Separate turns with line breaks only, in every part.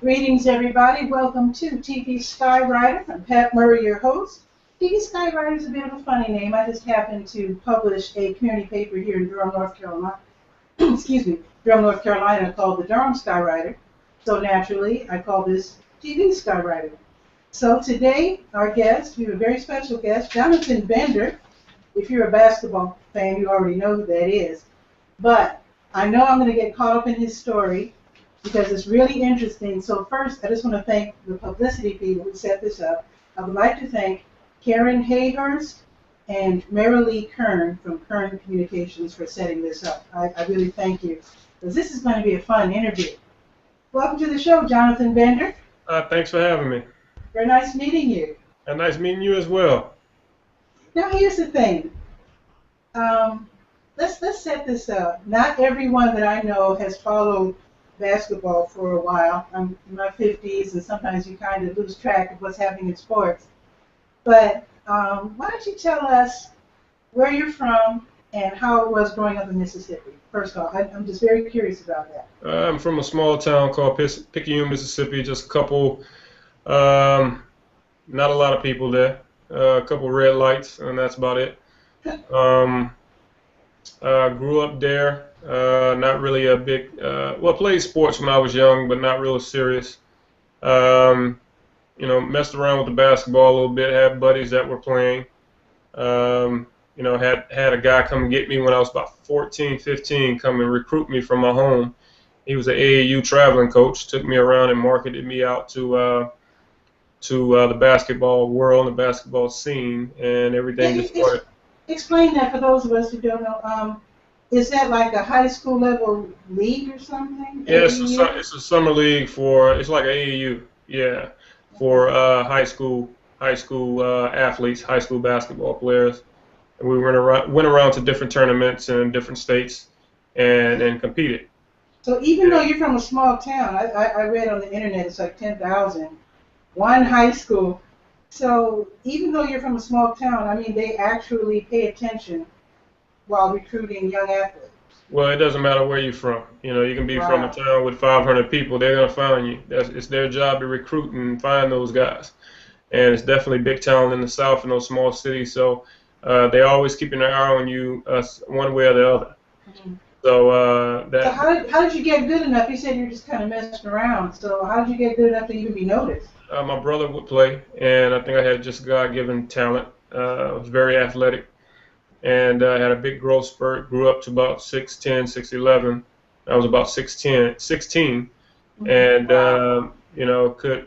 Greetings, everybody. Welcome to TV Skywriter. I'm Pat Murray, your host. TV Skywriter is a bit of a funny name. I just happened to publish a community paper here in Durham, North Carolina. Excuse me, Durham, North Carolina, called the Durham Skywriter. So naturally, I call this TV Skywriter. So today, our guest, we have a very special guest, Jonathan Bender. If you're a basketball fan, you already know who that is. But I know I'm going to get caught up in his story, because it's really interesting. So first, I just want to thank the publicity people who set this up. I would like to thank Karen Hayhurst and Marilee Kern from Kern Communications for setting this up. I really thank you, because this is going to be a fun interview. Welcome to the show, Jonathan Bender.
Thanks for having me.
Very nice meeting you.
And nice meeting you as well.
Now here's the thing. Let's set this up. Not everyone that I know has followed basketball for a while. I'm in my 50s, and sometimes you kind of lose track of what's happening in sports. But why don't you tell us where you're from and how it was growing up in Mississippi? First off, I'm just very curious about that.
I'm from a small town called Picayune, Mississippi. Just a couple, not a lot of people there. A couple red lights, and that's about it. Grew up there. Not really a big, played sports when I was young, but not real serious. Messed around with the basketball a little bit, had buddies that were playing. Had a guy come get me when I was about 14, 15, come and recruit me from my home. He was an AAU traveling coach, took me around and marketed me out to the basketball world and the basketball scene, and everything just started.
Explain that for those of us who don't know. Is that like a high school level league or something?
Yeah, it's a summer league it's like AAU, yeah, for high school athletes, high school basketball players. And we went around to different tournaments in different states and competed.
So even though you're from a small town, I read on the internet it's like 10,000, one high school. So even though you're from a small town, I mean, they actually pay attention while recruiting young athletes.
Well, it doesn't matter where you're from. You can be from a town with 500 people. They're going to find you. It's their job to recruit and find those guys. And it's definitely big talent in the South in those small cities. So they're always keeping their eye on you one way or the other.
Mm-hmm.
So
how did you get good enough? You said you're just kind of messing around. So how did you get good enough to even be noticed?
My brother would play, and I think I had just God-given talent. I was very athletic. And I had a big growth spurt, grew up to about 6'10", 6'11". I was about 16, and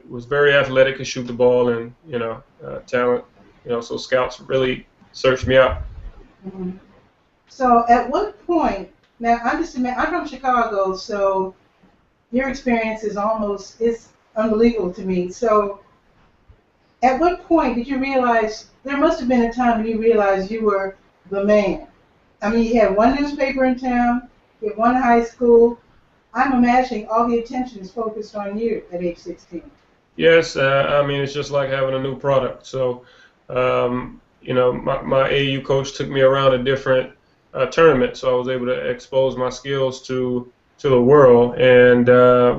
was very athletic, could shoot the ball, and talent. So scouts really searched me out.
Mm-hmm. So at what point? Now I'm from Chicago, so your experience is unbelievable to me. So at what point did you realize? There must have been a time when you realized you were the man. I mean, you had one newspaper in town, you had one high school. I'm imagining all the attention is focused on you at age 16.
Yes, it's just like having a new product. So, my AAU coach took me around a different tournament, so I was able to expose my skills to the world. And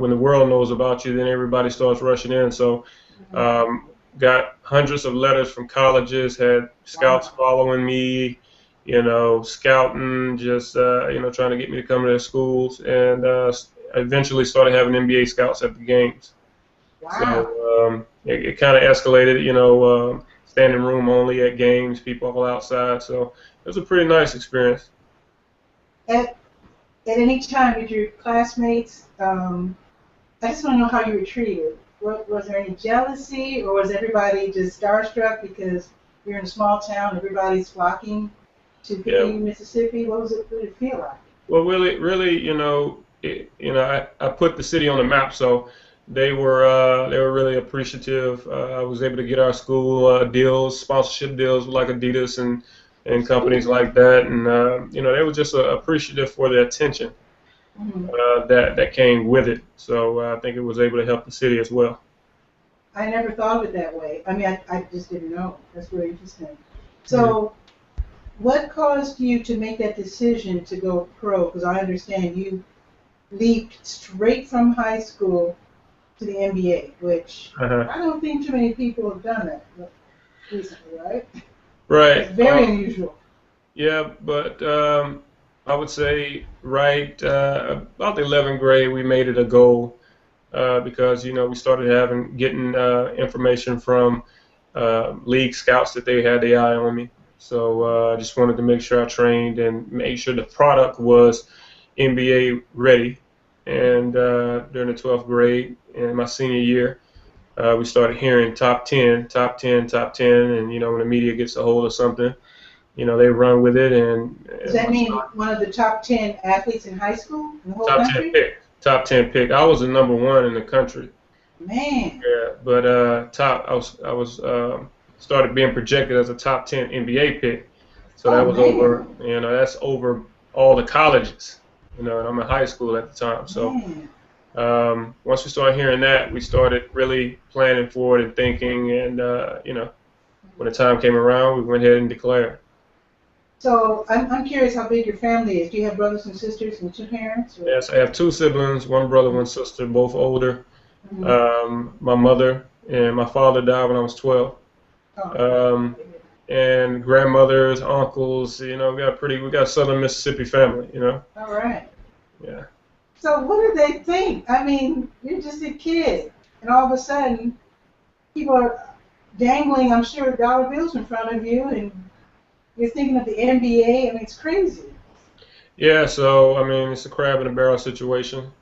when the world knows about you, then everybody starts rushing in. So, got hundreds of letters from colleges, had scouts following me, scouting, just, trying to get me to come to their schools, and eventually started having NBA scouts at the games.
Wow.
So it kind of escalated, standing room only at games, people all outside, so it was a pretty nice experience.
At any time, did your classmates, I just want to know how you were treated. Was there any jealousy, or was everybody just starstruck because you're in a small town, everybody's flocking to Picayune, Mississippi? What did it feel like?
Well, really, I put the city on the map, so they were really appreciative. I was able to get our school deals, sponsorship deals with like Adidas and companies like that, and they were just appreciative for the attention that came with it. So I think it was able to help the city as well.
I never thought of it that way. I mean, I just didn't know. That's very interesting. So what caused you to make that decision to go pro? Because I understand you leaped straight from high school to the NBA, which
Uh-huh.
I don't think too many people have done that recently, right?
Right.
It's very unusual.
Yeah, but I would say right about the 11th grade, we made it a goal because we started getting information from league scouts that they had their eye on me. So I just wanted to make sure I trained and make sure the product was NBA ready. And during the 12th grade in my senior year, we started hearing top 10, top 10, top 10, and when the media gets a hold of something, they run with it.
Does that mean one of the top 10 athletes in high school in the whole
top 10
country?
pick, top 10 pick. I was the number one in the country.
Man.
Yeah, but I was started being projected as a top 10 NBA pick. So that
Oh,
was
man.
over, that's over all the colleges, and I'm in high school at the time. So
Man.
once we started hearing that, we started really planning for it and thinking, and when the time came around, we went ahead and declared.
So I'm curious how big your family is. Do you have brothers and sisters and two parents? Or?
Yes, I have two siblings, one brother, one sister, both older. My mother and my father died when I was 12.
Oh.
Um, and grandmothers, uncles, we got a Southern Mississippi family.
All right.
Yeah.
So what do they think? I mean, you're just a kid, and all of a sudden, people are dangling, I'm sure, dollar bills in front of you, and you're thinking of the NBA. I mean, it's crazy.
Yeah, so I mean, it's a crab in a barrel situation.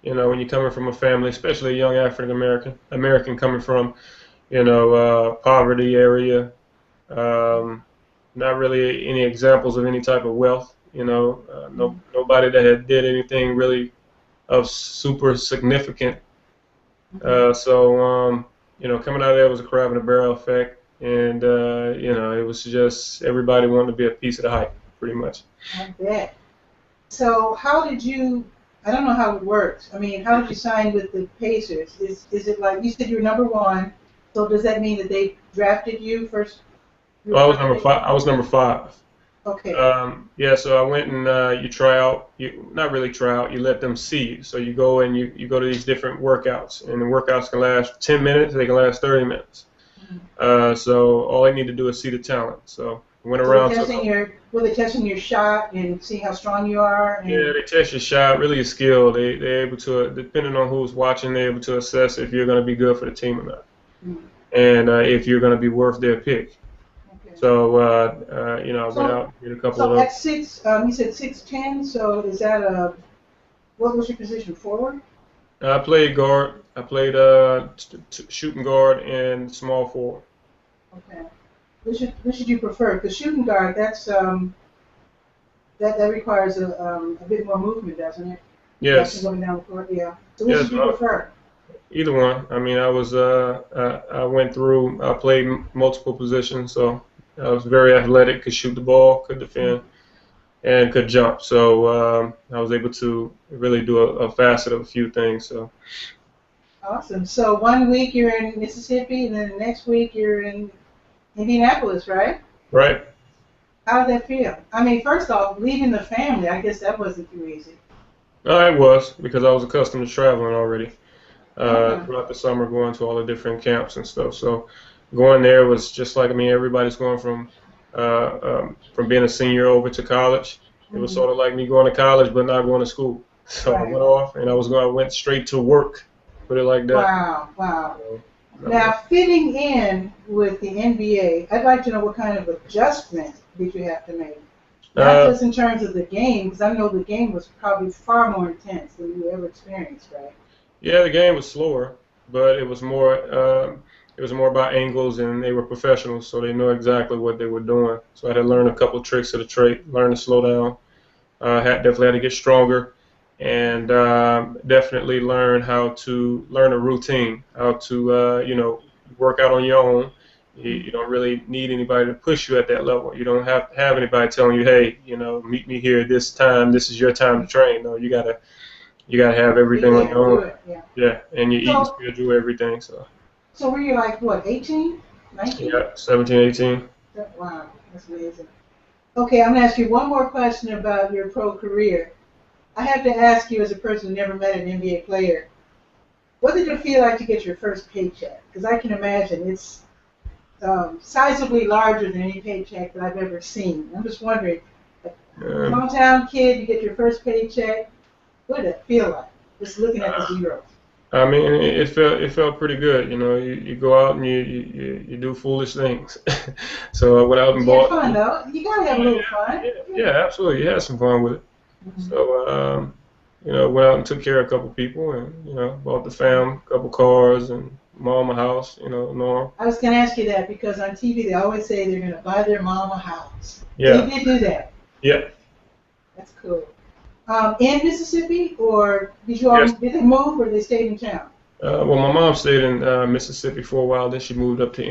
When you're coming from a family, especially a young African American coming from, poverty area, not really any examples of any type of wealth. Nobody that had did anything really of super significant. So coming out of there was a crab in a barrel effect, and it was just everybody wanted to be a piece of the hype, pretty much.
I bet. So how did you? I don't know how it works. I mean, how did you sign with the Pacers? Is it like you said you were number one? So does that mean that they drafted you first?
Well, I was number five. I was number five.
Okay.
Yeah, so I went and you try out. You not really try out. You let them see you. So you go and you go to these different workouts, and the workouts can last 10 minutes. They can last 30 minutes. So all they need to do is see the talent. So I went around.
Were they testing your shot and seeing how strong you are? And
yeah, they test your shot, really your skill. They're able to, depending on who's watching, they're able to assess if you're going to be good for the team or not, and if you're going to be worth their pick.
Okay.
So, I went out and did a couple of those.
So at 6, you said 6'10", so is that what was your position, forward?
I played guard. I played shooting guard and small forward.
Okay. Which should you prefer? Because shooting guard, that requires a bit more movement, doesn't it?
Yes.
Going down the court, yeah. So which should you prefer?
Either one. I mean, I went through. I played multiple positions, so I was very athletic. Could shoot the ball, could defend, and could jump. So I was able to really do a facet of a few things. So.
Awesome. So 1 week you're in Mississippi, and then the next week you're in Indianapolis, right?
Right.
How did that feel? I mean, first off, leaving the family, I guess that wasn't too easy.
It was, because I was accustomed to traveling already throughout the summer, going to all the different camps and stuff. So going there was just like, I mean, everybody's going from being a senior over to college. It was sort of like me going to college but not going to school. So I went off and I went straight to work. Put it like that.
Wow. Now, fitting in with the NBA, I'd like to know what kind of adjustment did you have to make? Not just in terms of the game, because I know the game was probably far more intense than you ever experienced, right?
Yeah, the game was slower, but it was more about angles, and they were professionals, so they knew exactly what they were doing. So I had to learn a couple of tricks of the trade, learn to slow down. Definitely had to get stronger, and definitely learn a routine, how to work out on your own. You don't really need anybody to push you at that level. You don't have to have anybody telling you, hey, meet me here this time. This is your time to train. No, you gotta have everything on your own. Yeah, and you eat and schedule everything.
So were you like what, 18, 19?
Yeah, 17, 18.
Wow, that's amazing. Okay, I'm gonna ask you one more question about your pro career. I have to ask you, as a person who never met an NBA player, What did it feel like to get your first paycheck? Because I can imagine it's sizably larger than any paycheck that I've ever seen. I'm just wondering, a
Um,
small town kid, you get your first paycheck. What did it feel like? Just looking at the zeros.
I mean, it felt pretty good. You know, you go out and you do foolish things. So I went out
But
and
you had
bought.
fun though. You gotta have a little fun.
Yeah, yeah, absolutely. You had some fun with it.
Mhm.
So, went out and took care of a couple people, and bought the fam a couple cars and mom a house. Norm.
I was gonna ask you that because on TV they always say they're gonna buy their mom a house. So you
Yeah,
did do that.
yeah,
That's cool. In Mississippi, or did you all
yes.
did they move, or they stayed in town?
Well, my mom stayed in Mississippi for a while. Then she moved up to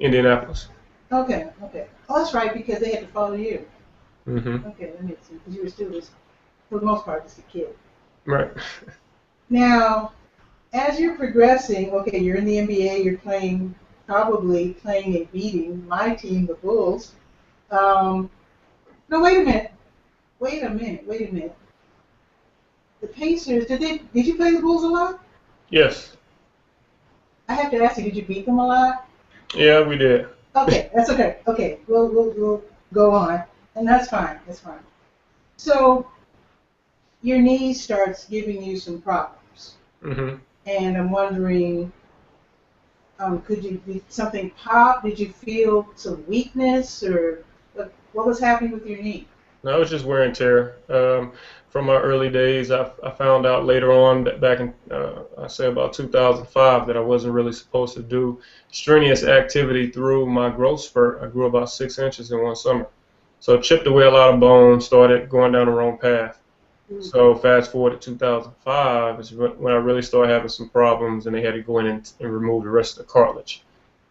Indianapolis.
Okay, okay. Oh, that's right, because they had to follow you.
Hmm.
Okay, that makes sense. Because you were still just, for the most part, just a kid.
Right.
Now, as you're progressing, okay, you're in the NBA, you're playing, probably playing and beating my team, the Bulls. Um, no, wait a minute. Wait a minute. Wait a minute. The Pacers, did you play the Bulls a lot?
Yes.
I have to ask you, did you beat them a lot?
Yeah, we did.
Okay, that's okay. Okay, we'll go on, and that's fine. That's fine. So your knee starts giving you some problems,
Hmm.
and I'm wondering, did something pop? Did you feel some weakness, or what was happening with your knee?
No, it was just wear and tear. From my early days, I found out later on that back in, I say about 2005, that I wasn't really supposed to do strenuous activity through my growth spurt. I grew about 6 inches in one summer. So it chipped away a lot of bone, started going down the wrong path.
Mm.
So fast forward to 2005 is when I really started having some problems, and they had to go in and remove the rest of the cartilage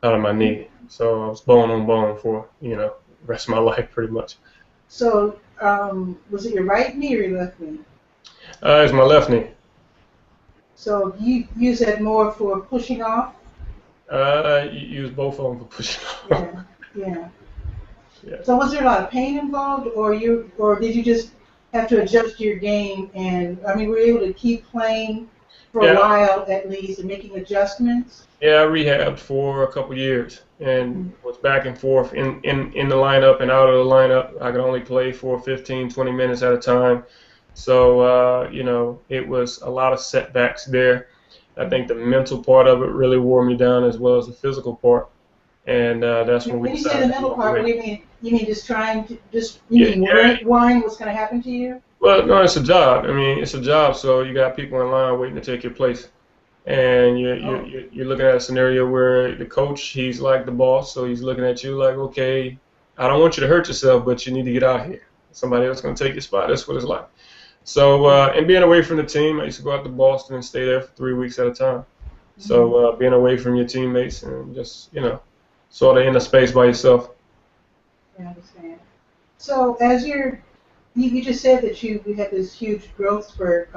out of my knee. So I was bone on bone for, the rest of my life pretty much.
So was it your right knee or your left knee?
It's my left knee.
So you use that more for pushing off?
You use both of them for pushing off.
Yeah, yeah.
Yeah.
So was there a lot of pain involved, or did you just have to adjust your game? And I mean, were you able to keep playing for a
Yeah.
while at least and making adjustments?
Yeah, I rehabbed for a couple years and
Mhm.
was back and forth in the lineup and out of the lineup. I could only play for 15, 20 minutes at a time. So, it was a lot of setbacks there. I think the mental part of it really wore me down as well as the physical part. And that's when we
When you say the
decided to
mental
walk
part, what
away.
do you mean? You mean just trying to you
Yeah,
mean
yeah.
worrying what's going to happen to you?
Well, no, it's a job. I mean, it's a job, so you got people in line waiting to take your place. And
Oh,
you're looking at a scenario where the coach, he's like the boss, so he's looking at you like, okay, I don't want you to hurt yourself, but you need to get out here. Somebody else going to take your spot. That's what it's like. So, and being away from the team, I used to go out to Boston and stay there for 3 weeks at a time.
mhm.
So, being away from your teammates and just, sort of in a space by yourself.
I understand. So as you just said that you had this huge growth spurt.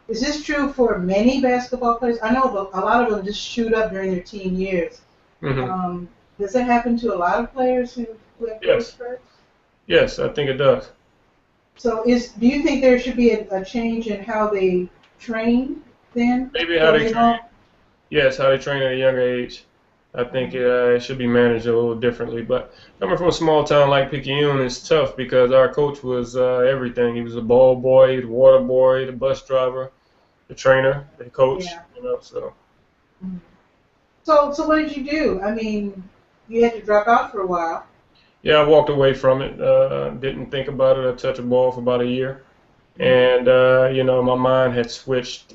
Is this true for many basketball players? I know a lot of them just shoot up during their teen years.
Hmm.
Um, does that happen to a lot of players who have growth
Yes,
spurts?
yes, I think it does.
So do you think there should be a change in how they train then?
Maybe how
So
they
they
train.
don't.
Yes, how they train at a younger age. I think it should be managed a little differently. But coming from a small town like Picayune is tough because our coach was everything. He was a ball boy, the water boy, the bus driver, the trainer, the coach.
Yeah.
So
Mhm. So what did you do? I mean, you had to drop out for a while.
yeah, I walked away from it. Didn't think about it. I touched a ball for about a year,
Mhm.
and my mind had switched.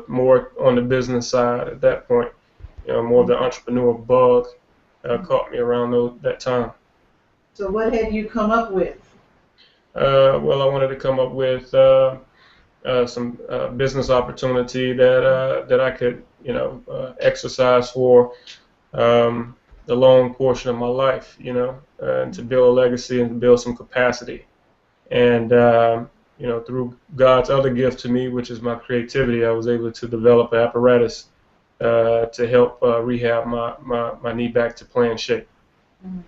More on the business side at that point. More of the entrepreneur bug caught me around that time.
So what had you come up with?
Well, I wanted to come up with some business opportunity that I could, exercise for the long portion of my life, and to build a legacy and to build some capacity. And through God's other gift to me, which is my creativity, I was able to develop an apparatus to help rehab my knee back to playing shape.
Mhm.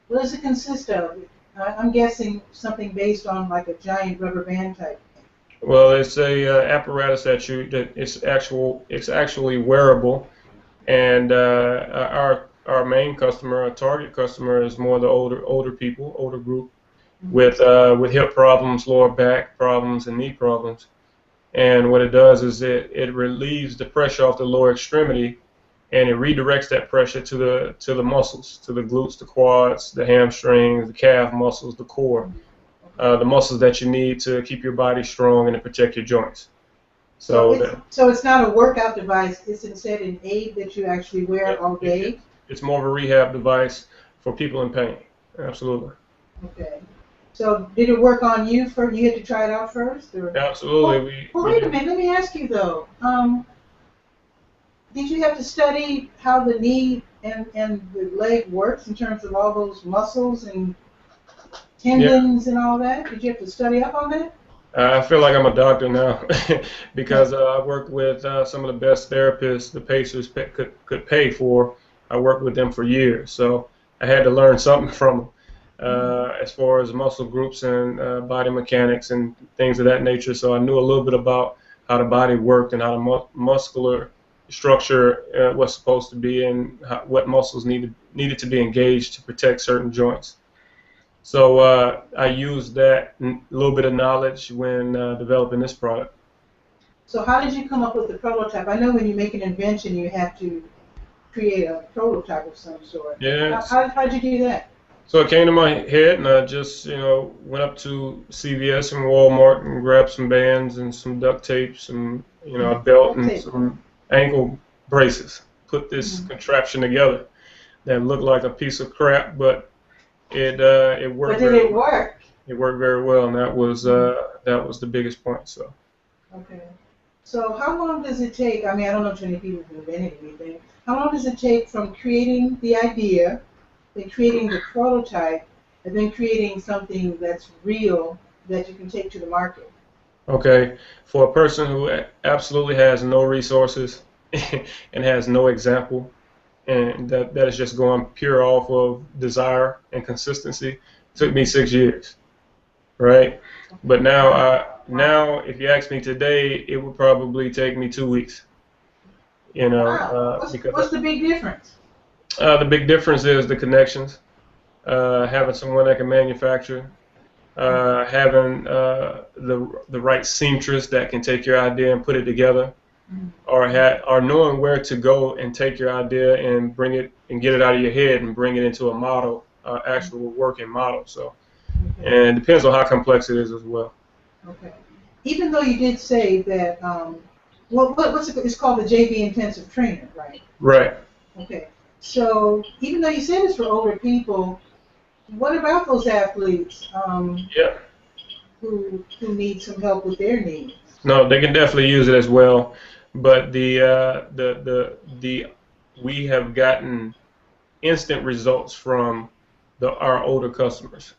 What does it consist of? I'm guessing something based on like a giant rubber band type.
Well, it's a apparatus that it's actually wearable, and our main customer, our target customer, is more the older people, older group with hip problems, lower back problems, and knee problems. And what it does is it relieves the pressure off the lower extremity, and it redirects that pressure to the muscles, to the glutes, the quads, the hamstrings, the calf muscles, the core, the muscles that you need to keep your body strong and to protect your joints.
So it's not a workout device. It's instead an aid that you actually wear all day.
It's more of a rehab device for people in pain. Absolutely.
Okay. So did it work on you first? You had to try it out first, or?
Absolutely.
Well, wait a minute. Let me ask you though. Did you have to study how the knee and the leg works in terms of all those muscles and tendons and all that? Did you have to study up on that?
I feel like I'm a doctor now because I worked with some of the best therapists the Pacers could pay for. I worked with them for years, so I had to learn something from them as far as muscle groups and body mechanics and things of that nature. So I knew a little bit about how the body worked and how the muscular structure was supposed to be and what muscles needed to be engaged to protect certain joints. So I used that little bit of knowledge when developing this product.
So how did you come up with the prototype? I know when you make an invention, you have to create a prototype of some sort.
Yeah.
How did you do that?
So it came to my head, and I just, went up to CVS and Walmart and grabbed some bands and some duct tape, some, a belt and some ankle braces. Put this contraption together that looked like a piece of crap, but it worked.
But did it work?
It worked very well, and that was the biggest point. So.
Okay. So how long does it take? I mean, I don't know too many people who invented anything. How long does it take from creating the idea, then creating the prototype, and then creating something that's real that you can take to the market?
Okay. For a person who absolutely has no resources and has no example, and that is just going pure off of desire and consistency, it took me 6 years, right? But now if you ask me today, it would probably take me 2 weeks.
Wow. What's the big difference?
The big difference is the connections, having someone that can manufacture, having the right seamstress that can take your idea and put it together, or knowing where to go and take your idea and bring it and get it out of your head and bring it into a model, actual working model. So, and it depends on how complex it is as well.
Okay. Even though you did say that, what's it? It's called the JB Intensive Trainer, right?
Right.
Okay. So even though you said it's for older people, what about those athletes who need some help with their needs?
No, they can definitely use it as well, but we have gotten instant results from our older customers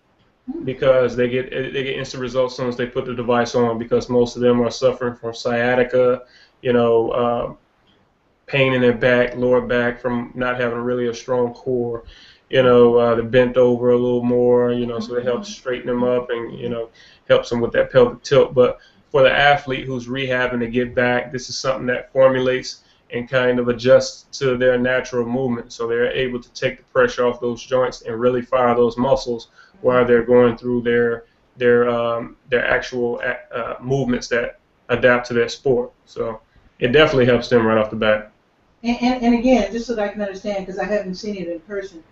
because they get instant results as soon as they put the device on, because most of them are suffering from sciatica, pain in their back, lower back, from not having really a strong core. They're bent over a little more, so it helps straighten them up and, helps them with that pelvic tilt. But for the athlete who's rehabbing to get back, this is something that formulates and kind of adjusts to their natural movement. So they're able to take the pressure off those joints and really fire those muscles while they're going through their actual movements that adapt to their sport. So it definitely helps them right off the bat.
And again, just so that I can understand, because I haven't seen it in person,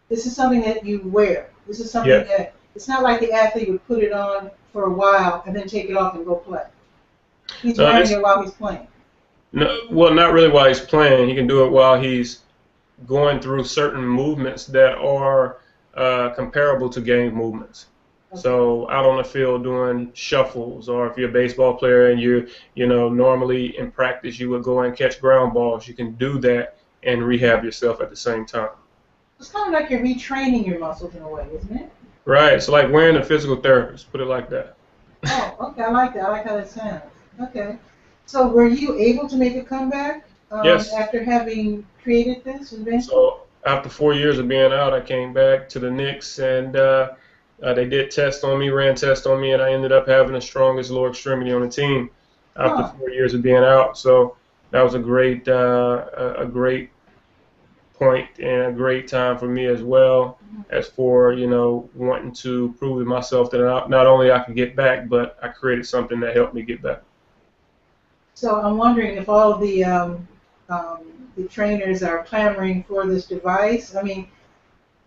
this is something that you wear. This is something that, it's not like the athlete would put it on for a while and then take it off and go play. He's wearing it while he's playing.
No, well, not really while he's playing. He can do it while he's going through certain movements that are comparable to game movements. Okay. So out on the field doing shuffles, or if you're a baseball player and you normally in practice you would go and catch ground balls, you can do that and rehab yourself at the same time.
It's kind of like you're retraining your muscles in a way, isn't it?
Right. It's like wearing a physical therapist. Put it like that.
Oh, okay. I like that. I like how that sounds. Okay. So were you able to make a comeback
yes.
after having created this invention?
So after 4 years of being out, I came back to the Knicks, and They did tests on me, ran tests on me, and I ended up having the strongest lower extremity on the team after
Huh.
4 years of being out. So that was a great point and a great time for me as well, as for wanting to prove to myself that not only I could get back, but I created something that helped me get back.
So I'm wondering if all the trainers are clamoring for this device. I mean,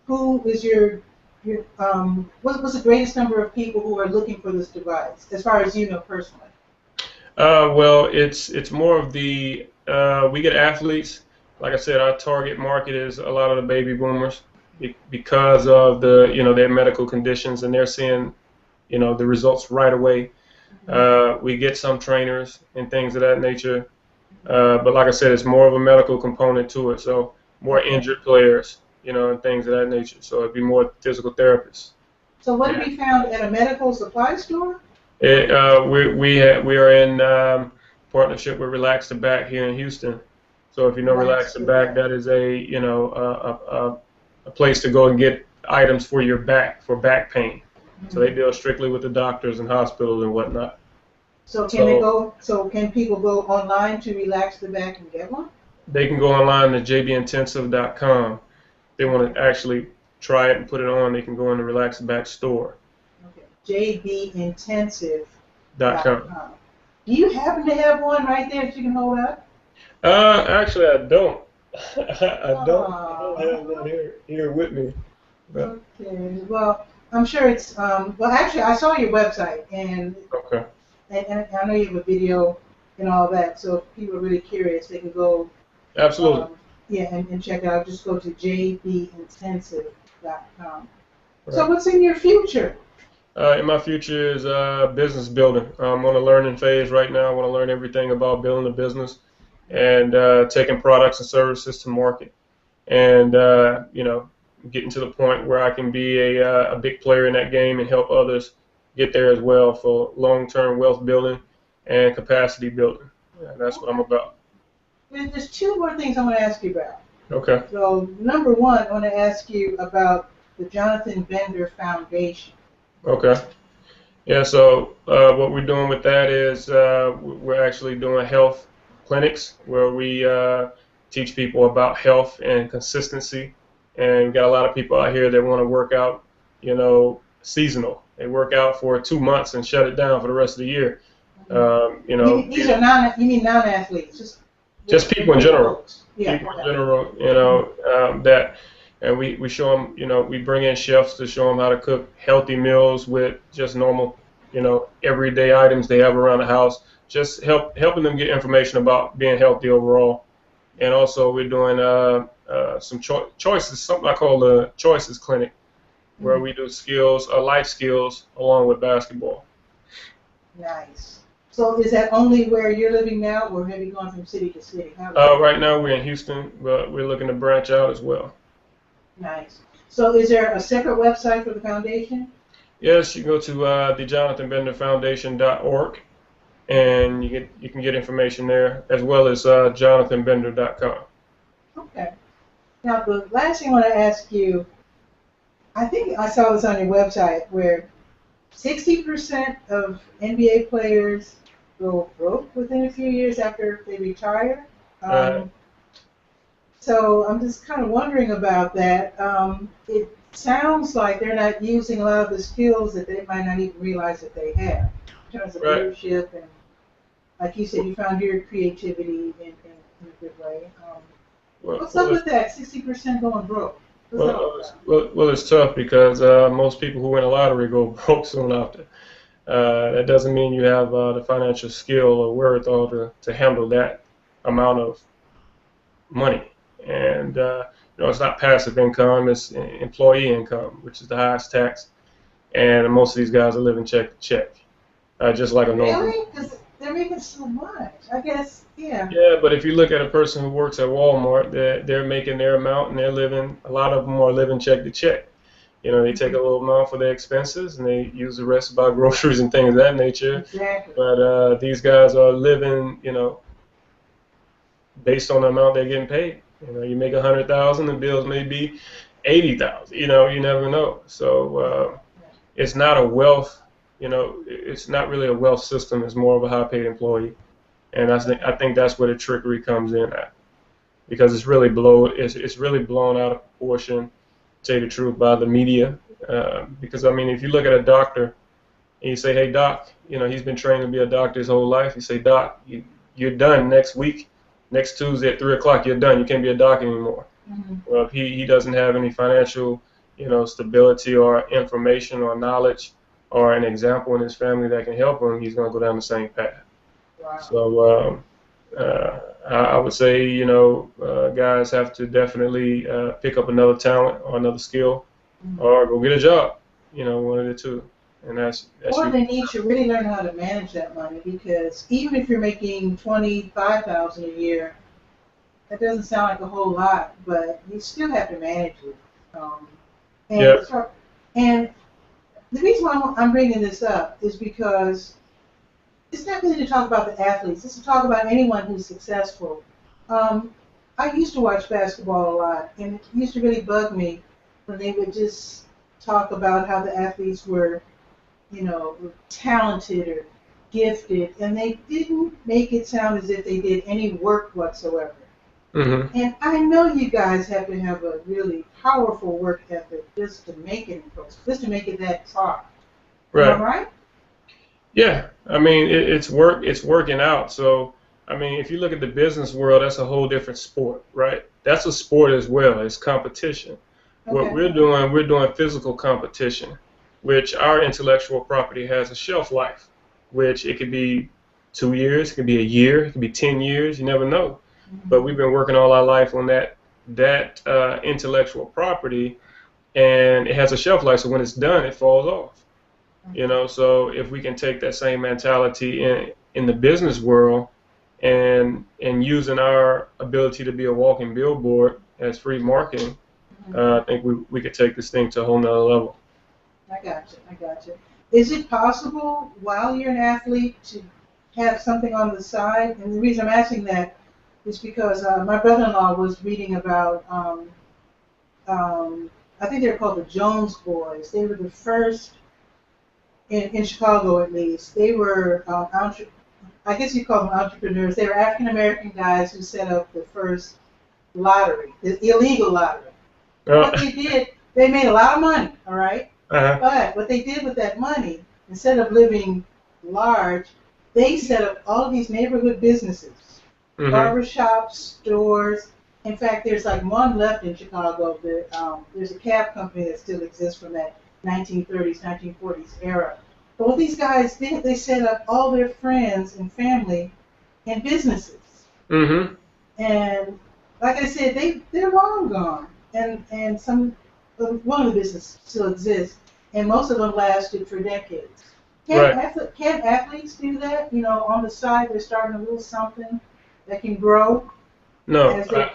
who is what's the greatest number of people who are looking for this device, as far as you know personally?
Well, it's more of the we get athletes. Like I said, our target market is a lot of the baby boomers because of their medical conditions, and they're seeing the results right away. We get some trainers and things of that nature, but like I said, it's more of a medical component to it. So more injured players, and things of that nature. So it'd be more physical therapists.
So what have you found at a medical supply store?
We are in partnership with Relax the Back here in Houston. So if you know Relax the Back, that is a place to go and get items for your back, for back pain. So they deal strictly with the doctors and hospitals and whatnot.
So can people go online to Relax the Back and get one?
They can go online to jbintensive.com. If they want to actually try it and put it on, they can go in the Relax the Back store.
JBIntensive.com. Do you happen to have one right there that you can hold up?
Actually, I don't. I don't have one here with me. But.
Okay. Well, I'm sure it's. Well, actually, I saw your website, and
okay.
And I know you have a video and all that. So if people are really curious, they can go.
Absolutely.
And check it out. Just go to jbintensive.com.
Right.
So what's in your future?
In my future is business building. I'm on a learning phase right now. I want to learn everything about building a business and taking products and services to market, and getting to the point where I can be a big player in that game and help others get there as well for long-term wealth building and capacity building. And that's what I'm about.
There's two more things I want to ask you about.
Okay.
So number one, I want to ask you about the Jonathan Bender Foundation.
Okay. Yeah, so what we're doing with that is we're actually doing health clinics where we teach people about health and consistency. And we've got a lot of people out here that want to work out, seasonal. They work out for 2 months and shut it down for the rest of the year.
These are non-athletes,
just people in general.
Yeah.
People in general, and we show them, we bring in chefs to show them how to cook healthy meals with just normal, everyday items they have around the house. Just helping them get information about being healthy overall. And also we're doing some choices, something I call the Choices Clinic, where we do life skills along with basketball.
Nice. So is that only where you're living now, or have you gone from city to city?
Right now we're in Houston, but we're looking to branch out as well.
Nice. So is there a separate website for the foundation?
Yes, you go to thejonathanbenderfoundation.org, and you can get information there, as well as jonathanbender.com.
Okay. Now the last thing I want to ask you, I think I saw this on your website, where 60% of NBA players go broke within a few years after they retire. So I'm just kind of wondering about that. It sounds like they're not using a lot of the skills that they might not even realize that they have in terms of leadership, and like you said, you found your creativity in a good way. What's up with that? 60% going broke.
Well, it's tough because most people who win a lottery go broke soon after. That doesn't mean you have the financial skill or wherewithal to handle that amount of money. And it's not passive income; it's employee income, which is the highest tax. And most of these guys are living check to check, just like a normal.
Really? Because they're making so much. I guess, yeah.
Yeah, but if you look at a person who works at Walmart, they're making their amount and they're living. A lot of them are living check to check. They take a little amount for their expenses and they use the rest to buy groceries and things of that nature.
Exactly.
But these guys are living, based on the amount they're getting paid. You make $100,000, the bills may be $80,000. You never know. So it's not a wealth, it's not really a wealth system. It's more of a high-paid employee, and I think that's where the trickery comes in at, because it's really blown out of proportion, to tell you the truth, by the media. Because I mean, if you look at a doctor and you say, "Hey, doc," he's been trained to be a doctor his whole life. You say, "Doc, you're done next week, next Tuesday at 3 o'clock. You're done. You can't be a doc anymore."
Mm-hmm.
Well, if he doesn't have any financial, stability or information or knowledge or an example in his family that can help him, he's going to go down the same path.
Wow.
So I would say, guys have to definitely pick up another talent or another skill,
Mm-hmm.
or go get a job. One of the two. And that's
or they need to really learn how to manage that money, because even if you're making $25,000 a year, that doesn't sound like a whole lot, but you still have to manage it. And the reason why I'm bringing this up is because it's not really to talk about the athletes. It's to talk about anyone who's successful. I used to watch basketball a lot, and it used to really bug me when they would just talk about how the athletes were, were talented or gifted, and they didn't make it sound as if they did any work whatsoever.
Mm-hmm.
And I know you guys have to have a really powerful work ethic just to make it, just to make it that far.
Right.
Am I right?
Yeah. I mean, it's working out. So, I mean, if you look at the business world, that's a whole different sport, right? That's a sport as well. It's competition.
Okay.
What we're doing physical competition, which our intellectual property has a shelf life, which it could be 2 years, it could be a year, it could be 10 years, you never know.
Mm-hmm.
But we've been working all our life on that intellectual property, and it has a shelf life, so when it's done, it falls off.
Mm-hmm.
So if we can take that same mentality in the business world, and using our ability to be a walking billboard as free marketing, I think we could take this thing to a whole nother level.
I got you. Is it possible while you're an athlete to have something on the side? And the reason I'm asking that is because my brother-in-law was reading about, I think they're called the Jones Boys. They were the first, in Chicago at least, they were, I guess you call them entrepreneurs. They were African-American guys who set up the first lottery, the illegal lottery. What they did, they made a lot of money, all right?
Uh-huh.
But what they did with that money, instead of living large, they set up all of these neighborhood businesses,
Mm-hmm.
barbershops, stores. In fact, there's like one left in Chicago. There's a cab company that still exists from that 1930s, 1940s era. But what these guys did, they set up all their friends and family in businesses.
Mm-hmm.
And like I said, they're long gone. And one of the businesses still exists, and most of them lasted for decades. Can athletes do that? On the side, they're starting a little something that can grow as their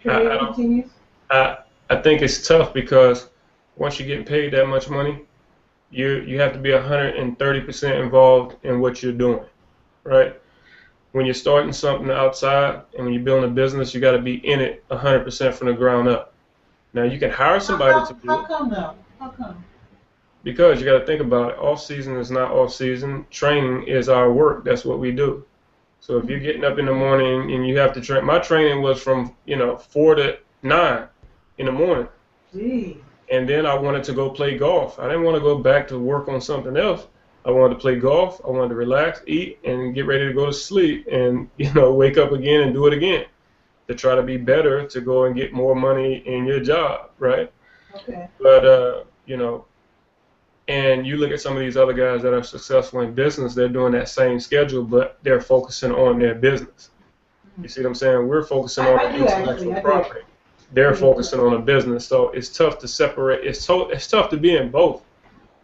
career continues?
I think it's tough, because once you're getting paid that much money, you have to be 130% involved in what you're doing, right? When you're starting something outside and when you're building a business, you got to be in it 100% from the ground up. Now, you can hire somebody to do it.
How come though? How come?
Because you got to think about it. Off season is not off season. Training is our work. That's what we do. So if you're getting up in the morning and you have to train, my training was from 4 to 9 in the morning.
Gee.
And then I wanted to go play golf. I didn't want to go back to work on something else. I wanted to play golf. I wanted to relax, eat, and get ready to go to sleep, and wake up again and do it again, to try to be better, to go and get more money in your job, right?
Okay.
But and you look at some of these other guys that are successful in business, they're doing that same schedule, but they're focusing on their business. You see what I'm saying? We're focusing on intellectual property. They're focusing on a business. So it's tough to separate. It's tough to be in both.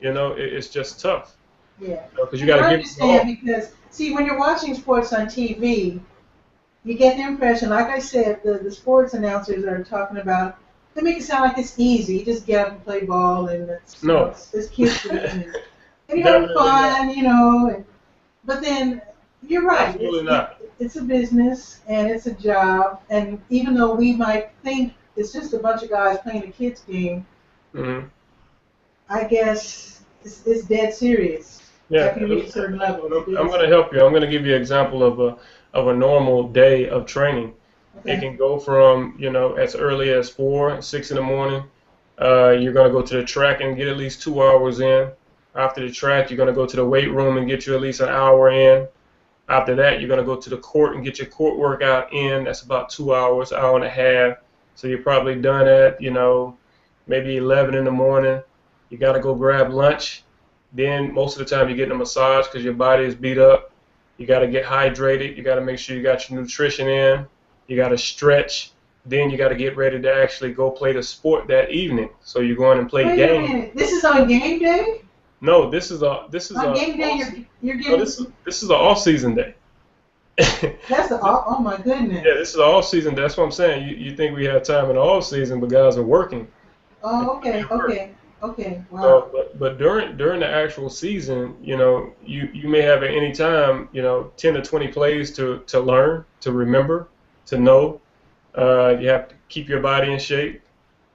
It's just tough.
Yeah.
Because you got to give.
Understand, because see, when you're watching sports on TV, you get the impression, like I said, the sports announcers are talking about. They make it sound like it's easy. You just get up and play ball, and it's kids and you're having fun, but then you're right. It's a business and it's a job, and even though we might think it's just a bunch of guys playing a kids game,
Mm-hmm.
I guess it's dead serious.
Yeah,
After you reach a certain level.
I'm going to help you. I'm going to give you an example of a normal day of training. It
Okay.
can go from, as early as 4, 6 in the morning. You're going to go to the track and get at least 2 hours in. After the track, you're going to go to the weight room and get you at least an hour in. After that, you're going to go to the court and get your court workout in. That's about 2 hours, hour and a half. So you're probably done at, maybe 11 in the morning. You got to go grab lunch. Then most of the time you're getting a massage because your body is beat up. You got to get hydrated. You got to make sure you got your nutrition in. You got to stretch. Then you got to get ready to actually go play the sport that evening. So you're going and play
Wait a
games.
minute. This is on game day?
No, this is
On game day, you're
no,
getting.
this is an off-season day.
That's the oh my goodness.
Yeah, this is an off-season day. That's what I'm saying. You think we have time in the off-season, but guys are working.
Oh, okay. Wow.
So, but during the actual season, you may have at any time, 10 to 20 plays to learn, to remember, to know. You have to keep your body in shape.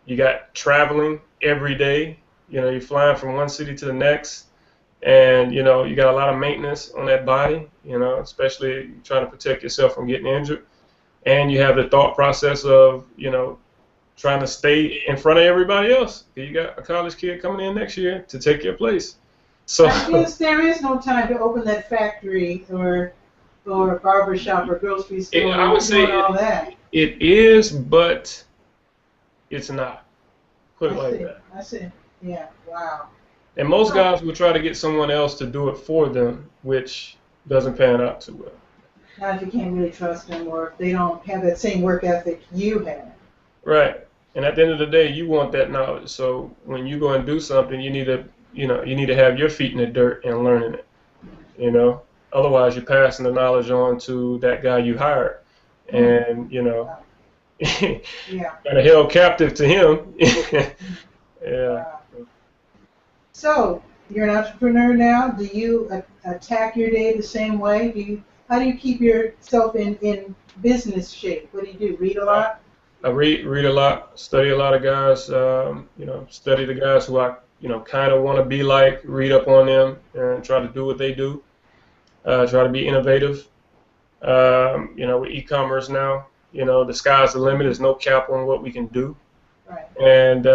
You got traveling every day. You're flying from one city to the next, and you got a lot of maintenance on that body. Especially trying to protect yourself from getting injured. And you have the thought process of, trying to stay in front of everybody else. You got a college kid coming in next year to take your place. So
I guess there is no time to open that factory or barber shop or grocery store.
I would say
all that.
It is, but it's not. Put it like that.
I see. Yeah. Wow.
And most guys will try to get someone else to do it for them, which doesn't pan out too well.
Not if you can't really trust them, or if they don't have that same work ethic you have.
Right. And at the end of the day, you want that knowledge. So when you go and do something, you need to have your feet in the dirt and learning it. Otherwise, you're passing the knowledge on to that guy you hired, and kind of held captive to him. Yeah.
So you're an entrepreneur now. Do you attack your day the same way? How do you keep yourself in business shape? What do you do? Read a lot?
I read a lot, study a lot of guys, study the guys who I, kind of want to be like, read up on them and try to do what they do, try to be innovative. With e-commerce now, the sky's the limit. There's no cap on what we can do.
Right.
And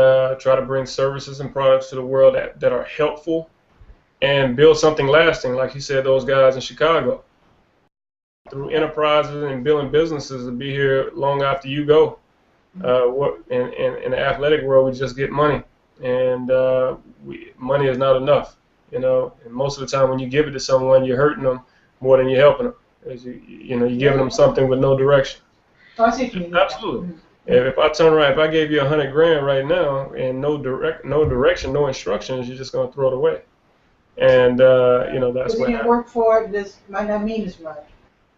try to bring services and products to the world that are helpful and build something lasting, like you said, those guys in Chicago. Through enterprises and building businesses to be here long after you go. In the athletic world, we just get money, and money is not enough, And most of the time, when you give it to someone, you're hurting them more than you're helping them. You're giving them something with no direction.
Oh, I see what you mean.
Absolutely. If I turn around, if I gave you $100,000 right now and no direction, no instructions, you're just gonna throw it away. And that's what.
If you didn't work for it, this might not mean as much.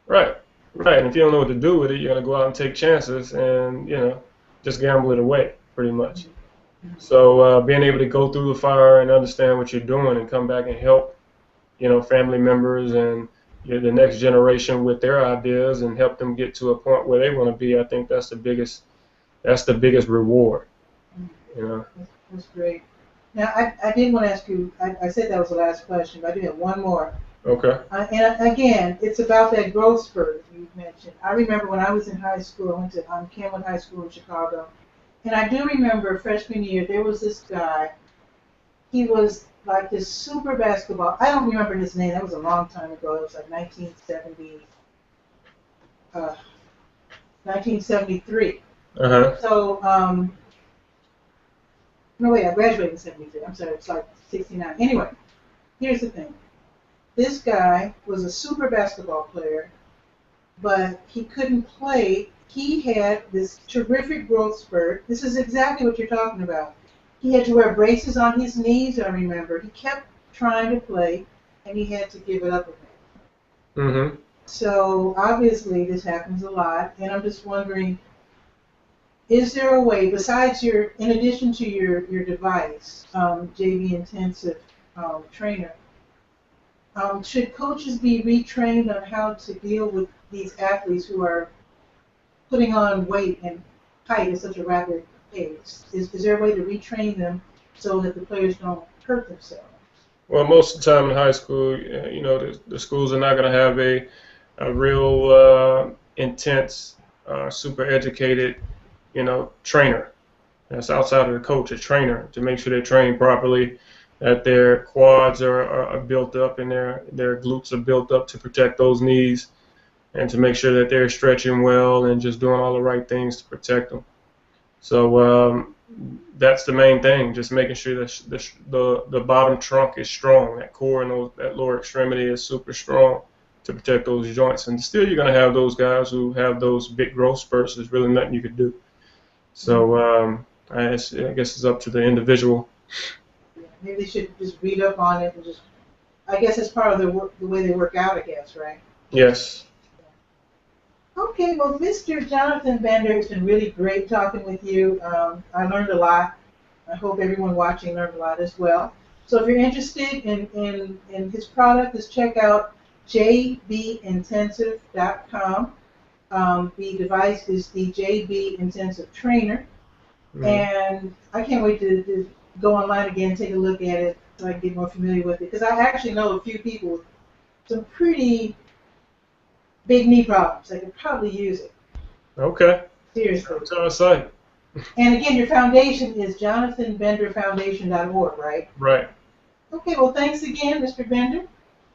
Right. Right, and if you don't know what to do with it, you're going to go out and take chances and, just gamble it away, pretty much. So being able to go through the fire and understand what you're doing and come back and help, family members and the next generation with their ideas and help them get to a point where they want to be, I think that's the biggest reward,
That's great. Now, I did want to ask you, I said that was the last question, but I do have one more.
Okay.
And again, it's about that growth spurt you mentioned. I remember when I was in high school, I went to Kenwood High School in Chicago, and I do remember freshman year, there was this guy. He was like this super basketball. I don't remember his name. That was a long time ago. It was like 1973.
Uh-huh.
So, no, wait, I graduated in 73. I'm sorry, it's like 69. Anyway, here's the thing. This guy was a super basketball player, but he couldn't play. He had this terrific growth spurt. This is exactly what you're talking about. He had to wear braces on his knees, I remember. He kept trying to play, and he had to give it up again.
Mm-hmm.
So obviously this happens a lot, and I'm just wondering, is there a way, besides in addition to your device, JB Intensive Trainer, should coaches be retrained on how to deal with these athletes who are putting on weight and height at such a rapid pace? Is there a way to retrain them so that the players don't hurt themselves?
Well, most of the time in high school, the schools are not going to have a real intense, super educated, trainer. That's outside of the coach, a trainer, to make sure they're trained properly, that their quads are built up and their glutes are built up to protect those knees, and to make sure that they're stretching well and just doing all the right things to protect them. So that's the main thing, just making sure that the bottom trunk is strong, that core and that lower extremity is super strong to protect those joints. And still, you're going to have those guys who have those big growth spurts. There's really nothing you could do. So I guess it's up to the individual.
Yeah, maybe they should just read up on it and just, I guess it's part of the way they work out, I guess, right?
Yes.
Okay, well, Mr. Jonathan Bender, it's been really great talking with you. I learned a lot. I hope everyone watching learned a lot as well. So if you're interested in his product, just check out jbintensive.com. The device is the JB Intensive Trainer. And I can't wait to go online again and take a look at it so I can get more familiar with it. Because I actually know a few people with some pretty big knee problems. They could probably use it.
Okay.
Seriously.
That's our site.
And again, your foundation is jonathanbenderfoundation.org, right?
Right.
Okay, well, thanks again, Mr. Bender.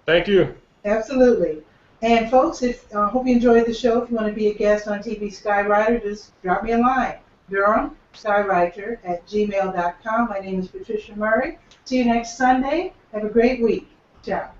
Thank you.
Absolutely. And folks, hope you enjoyed the show. If you want to be a guest on TV Skywriter, just drop me a line. Durham, Skywriter at gmail.com. My name is Patricia Murray. See you next Sunday. Have a great week. Ciao.